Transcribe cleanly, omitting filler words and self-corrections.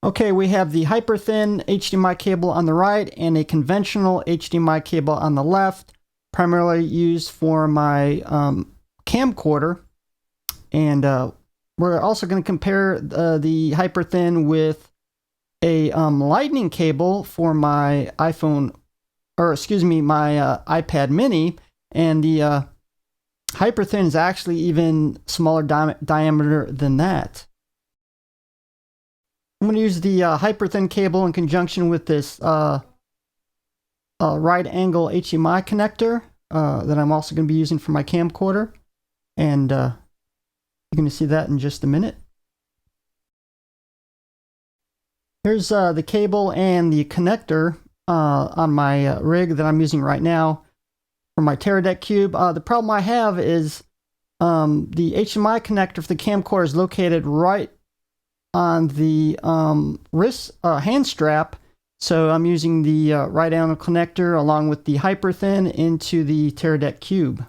Okay, we have the HyperThin HDMI cable on the right and a conventional HDMI cable on the left, primarily used for my camcorder. And we're also going to compare the HyperThin with a lightning cable for my iPhone, or excuse me, my iPad mini. And the HyperThin is actually even smaller diameter than that. I'm going to use the HyperThin cable in conjunction with this right angle HDMI connector that I'm also going to be using for my camcorder. And you're going to see that in just a minute. Here's the cable and the connector on my rig that I'm using right now for my Teradek cube. The problem I have is the HDMI connector for the camcorder is located right on the wrist hand strap, so I'm using the right angle connector along with the HyperThin into the Teradek cube.